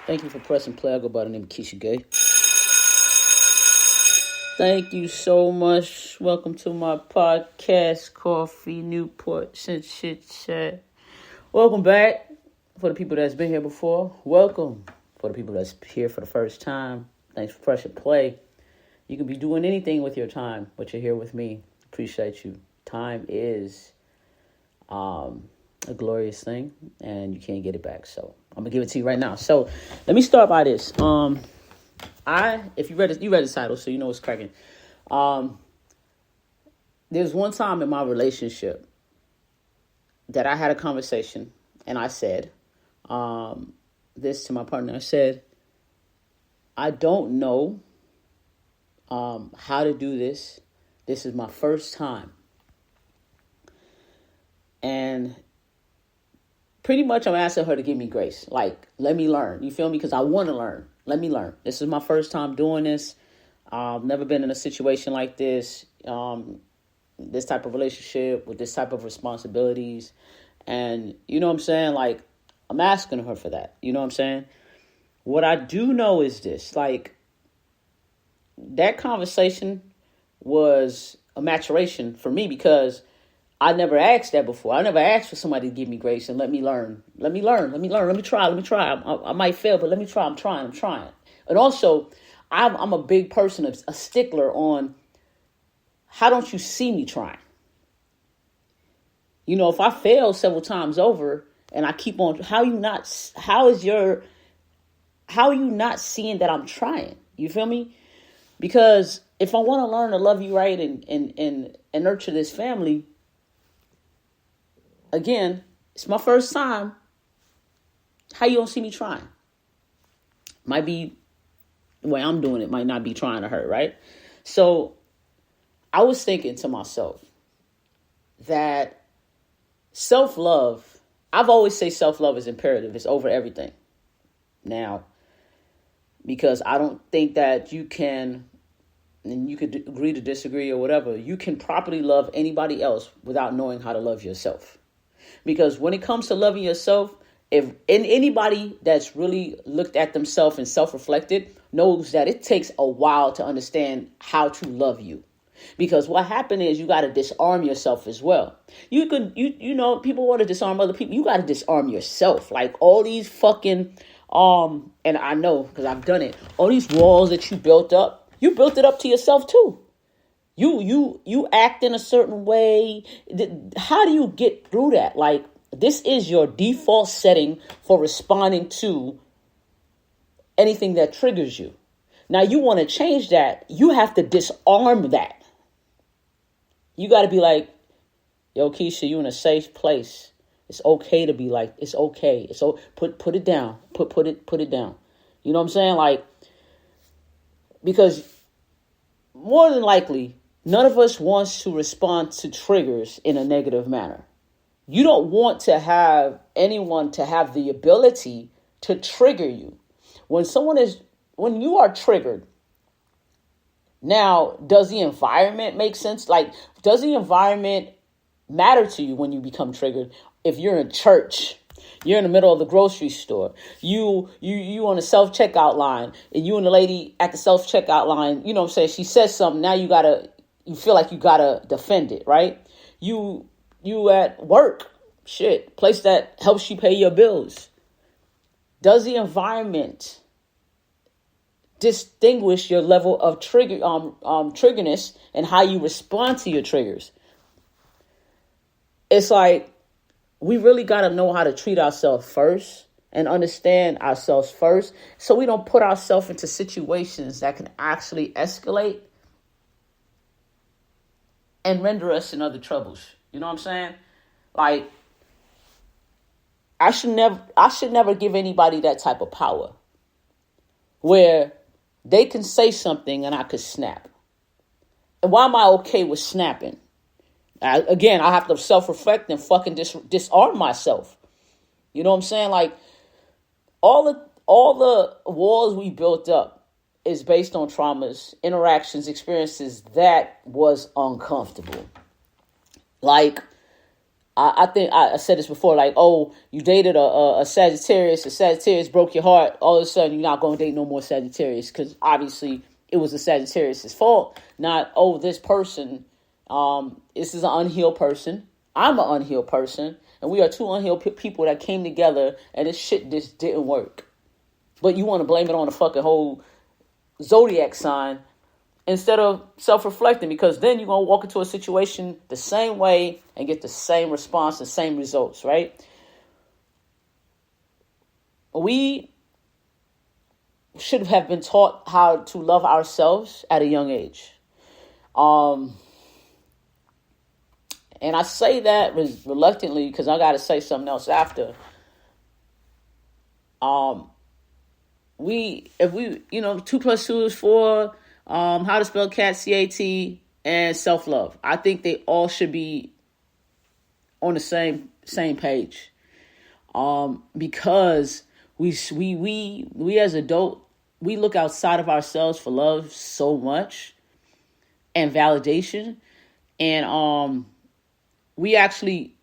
Thank you for pressing play. I go by the name of Keisha Gay. Thank you so much. Welcome to my podcast, Coffee Newport Chit Chat. Welcome back for the people that's been here before. Welcome for the people that's here for the first time. Thanks for pressing play. You can be doing anything with your time, but you're here with me. Appreciate you. Time is a glorious thing, and you can't get it back. So I'm gonna give it to you right now. So let me start by this. If you read the title, so you know what's cracking. There's one time in my relationship that I had a conversation, and I said this to my partner. I said, I don't know how to do this. This is my first time. And pretty much I'm asking her to give me grace. Like, let me learn. You feel me? Because I want to learn. Let me learn. This is my first time doing this. I've never been in a situation like this. This type of relationship with this type of responsibilities. And you know what I'm saying? Like, I'm asking her for that. You know what I'm saying? What I do know is this. Like, that conversation was a maturation for me because I never asked that before. I never asked for somebody to give me grace and let me learn. Let me learn. Let me learn. Let me try. I might fail, but let me try. I'm trying. And also, I'm a big person, a stickler on how don't you see me trying? You know, if I fail several times over and I keep on, how are you not seeing that I'm trying? You feel me? Because if I want to learn to love you right and nurture this family, again, it's my first time. How you don't see me trying? Might be the way I'm doing it, might not be trying to hurt, right? So I was thinking to myself that self-love, I've always say self-love is imperative. It's over everything. Now, because I don't think that you can, and you could agree to disagree or whatever, you can properly love anybody else without knowing how to love yourself. Because when it comes to loving yourself, if anybody that's really looked at themselves and self-reflected knows that it takes a while to understand how to love you. Because what happened is you got to disarm yourself as well. You know, people want to disarm other people. You got to disarm yourself. Like all these fucking, and I know because I've done it. All these walls that you built up to yourself too. You act in a certain way. How do you get through that? Like, this is your default setting for responding to anything that triggers you. Now, you want to change that. You have to disarm that. You got to be like, yo, Keisha, you in a safe place. It's okay to be like, it's okay. It's put it down. Put it down. You know what I'm saying? Like, because more than likely, none of us wants to respond to triggers in a negative manner. You don't want to have anyone to have the ability to trigger you. When you are triggered, now, does the environment make sense? Like, does the environment matter to you when you become triggered? If you're in church, you're in the middle of the grocery store, you on the self-checkout line, and you and the lady at the self-checkout line, you know what I'm saying? She says something, now you feel like you gotta defend it, right? You at work, place that helps you pay your bills. Does the environment distinguish your level of triggerness and how you respond to your triggers? It's like, we really got to know how to treat ourselves first and understand ourselves first, so we don't put ourselves into situations that can actually escalate and render us in other troubles. You know what I'm saying? Like, I should never give anybody that type of power where they can say something and I could snap. And why am I okay with snapping? I have to self-reflect and fucking disarm myself. You know what I'm saying? Like, all the walls we built up is based on traumas, interactions, experiences that was uncomfortable. Like, I think I said this before, like, oh, you dated a Sagittarius broke your heart. All of a sudden, you're not going to date no more Sagittarius because obviously it was the Sagittarius' fault. Not, oh, this person, this is an unhealed person. I'm an unhealed person. And we are two unhealed people that came together and this shit just didn't work. But you want to blame it on the fucking whole zodiac sign instead of self-reflecting, because then you're going to walk into a situation the same way and get the same response, the same results, right? We should have been taught how to love ourselves at a young age. And I say that reluctantly because I got to say something else after. If we, 2 + 2 is 4, how to spell cat, CAT, and self-love. I think they all should be on the same page. Because we as adults, we look outside of ourselves for love so much and validation. And we actually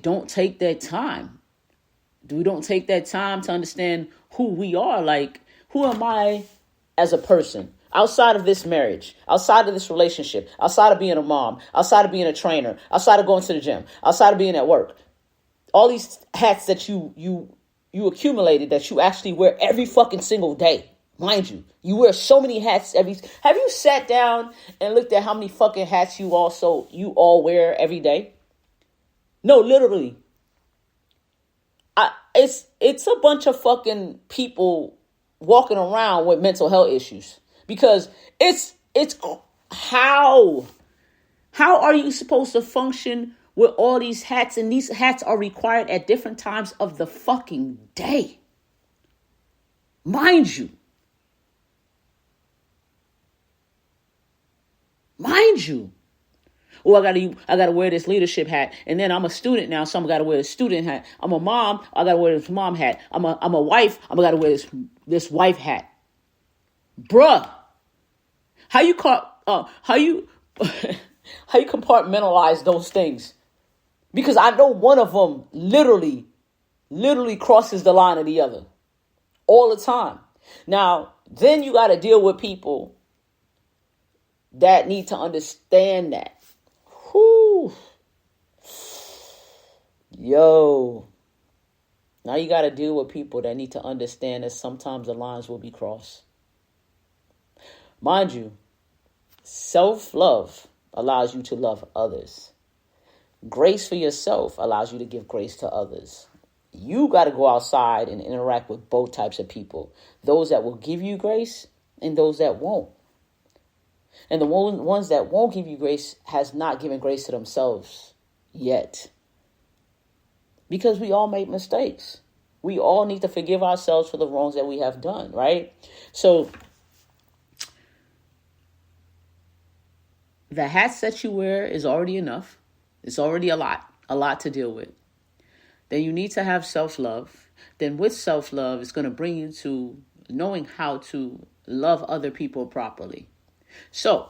don't take that time. We don't take that time to understand who we are. Like, who am I as a person? Outside of this marriage, outside of this relationship, outside of being a mom, outside of being a trainer, outside of going to the gym, outside of being at work. All these hats that you accumulated that you actually wear every fucking single day. Mind you, you wear so many hats have you sat down and looked at how many fucking hats you all wear every day? No, literally. It's a bunch of fucking people walking around with mental health issues, because it's how are you supposed to function with all these hats, and these hats are required at different times of the fucking day. Mind you. Oh, I gotta wear this leadership hat, and then I'm a student now, so I'm gotta wear a student hat. I'm a mom, I gotta wear this mom hat. I'm a wife, I'm gotta wear this wife hat. Bruh, how you compartmentalize those things? Because I know one of them literally crosses the line of the other all the time. Now, then you got to deal with people that need to understand that. Whew. Yo. Now you got to deal with people that need to understand that sometimes the lines will be crossed. Mind you, self-love allows you to love others. Grace for yourself allows you to give grace to others. You got to go outside and interact with both types of people. Those that will give you grace and those that won't. And the ones that won't give you grace has not given grace to themselves yet. Because we all make mistakes. We all need to forgive ourselves for the wrongs that we have done, right? So the hats that you wear is already enough. It's already a lot to deal with. Then you need to have self-love. Then with self-love, it's going to bring you to knowing how to love other people properly. So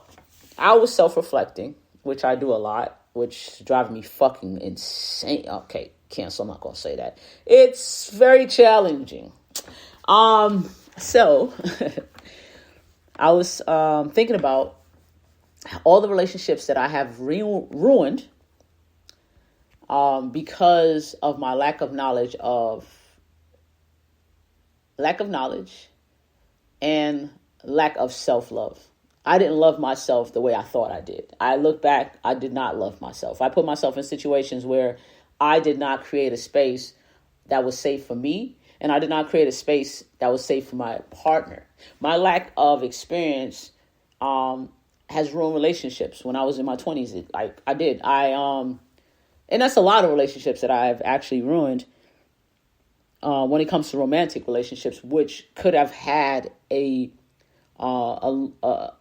I was self-reflecting, which I do a lot, which drives me fucking insane. Okay, cancel. I'm not going to say that. It's very challenging. So I was thinking about all the relationships that I have ruined because of my lack of knowledge and lack of self-love. I didn't love myself the way I thought I did. I look back, I did not love myself. I put myself in situations where I did not create a space that was safe for me, and I did not create a space that was safe for my partner. My lack of experience has ruined relationships. When I was in my 20s, and that's a lot of relationships that I've actually ruined when it comes to romantic relationships, which could have had a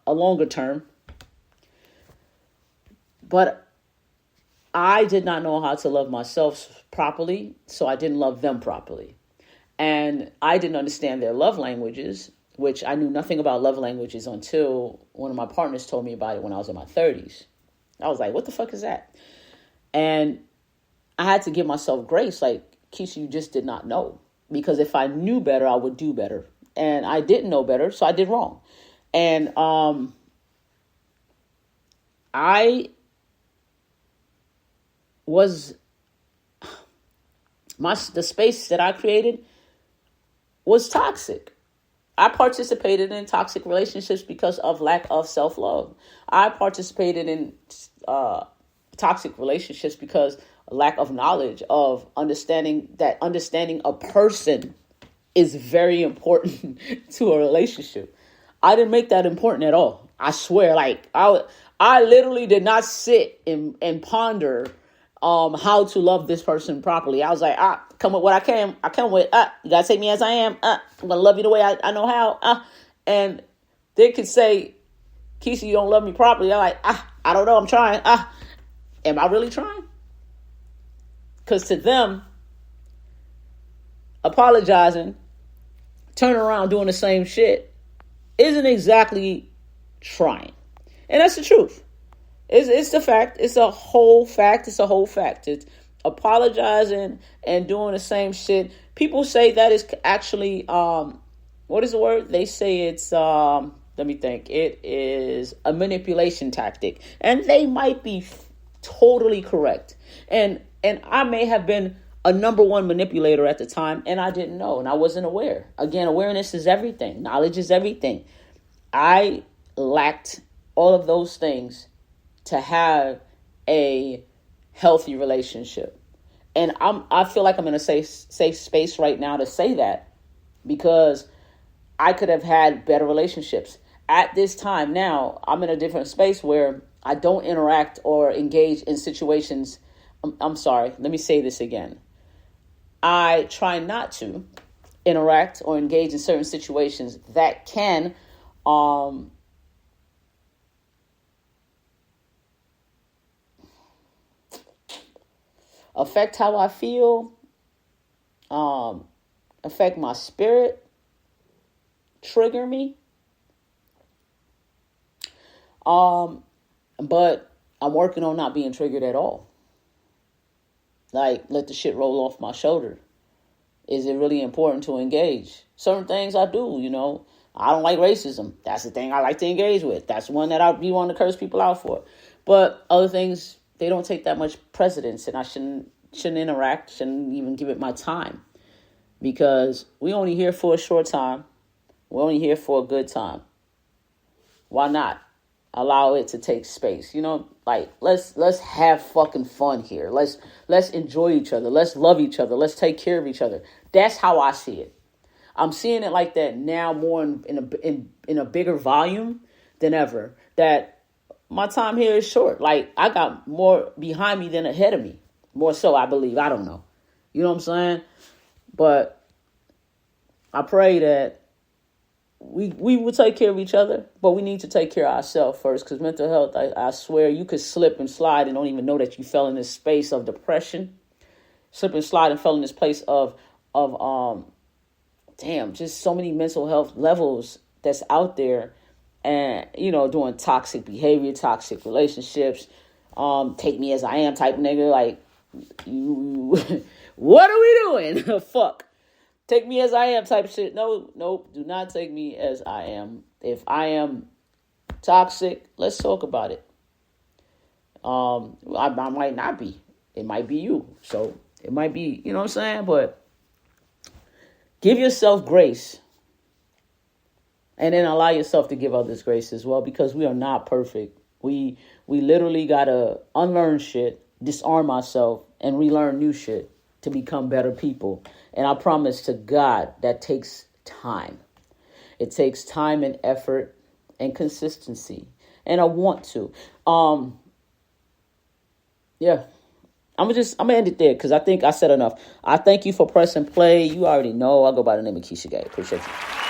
longer term. But I did not know how to love myself properly, so I didn't love them properly. And I didn't understand their love languages, which I knew nothing about love languages until one of my partners told me about it when I was in my 30s. I was like, what the fuck is that? And I had to give myself grace. Like, Keisha, you just did not know. Because if I knew better, I would do better. And I didn't know better, so I did wrong. And I was, the space that I created was toxic. I participated in toxic relationships because of lack of self-love. I participated in toxic relationships because of lack of knowledge, of understanding a person is very important to a relationship. I didn't make that important at all. I swear, like I literally did not sit and ponder how to love this person properly. I was like, come with what I can. I come with, you gotta take me as I am. I'm gonna love you the way I know how. And they could say, Keisha, you don't love me properly. I'm like, I don't know. I'm trying. Am I really trying? Because to them, apologizing, turning around doing the same shit isn't exactly trying. And that's the truth. It's the fact. It's a whole fact. It's apologizing and doing the same shit. People say that is actually, what is the word? They say it's, let me think. It is a manipulation tactic. And they might be totally correct. And I may have been a number one manipulator at the time, and I didn't know, and I wasn't aware. Again, awareness is everything. Knowledge is everything. I lacked all of those things to have a healthy relationship. And I feel like I'm in a safe space right now to say that, because I could have had better relationships. At this time now, I'm in a different space where I don't interact or engage in situations. I'm sorry, let me say this again. I try not to interact or engage in certain situations that can affect how I feel, affect my spirit, trigger me. But I'm working on not being triggered at all. Like, let the shit roll off my shoulder. Is it really important to engage? Certain things I do, I don't like racism. That's the thing I like to engage with. That's one that I'll be wanting to curse people out for. But other things, they don't take that much precedence, and I shouldn't interact, shouldn't even give it my time. Because we only here for a short time. We're only here for a good time. Why not allow it to take space? Like, let's have fucking fun here. Let's enjoy each other. Let's love each other. Let's take care of each other. That's how I see it. I'm seeing it like that now, more in a bigger volume than ever. That my time here is short. Like, I got more behind me than ahead of me. More so, I believe. I don't know. You know what I'm saying? But I pray that we will take care of each other, but we need to take care of ourselves first, because mental health, I swear, you could slip and slide and don't even know that you fell in this space of depression. Slip and slide and fell in this place of just so many mental health levels that's out there, and, doing toxic behavior, toxic relationships, take me as I am type nigga. Like, you, what are we doing? Fuck. Take me as I am type shit. No, do not take me as I am. If I am toxic, let's talk about it. I might not be. It might be you. So it might be, you know what I'm saying? But give yourself grace. And then allow yourself to give others grace as well, because we are not perfect. We literally got to unlearn shit, disarm ourselves, and relearn new shit to become better people. And I promise to God, that takes time. It takes time and effort and consistency. And I want to. Yeah. I'm gonna end it there, because I think I said enough. I thank you for pressing play. You already know I go by the name of Keisha Gay. Appreciate you.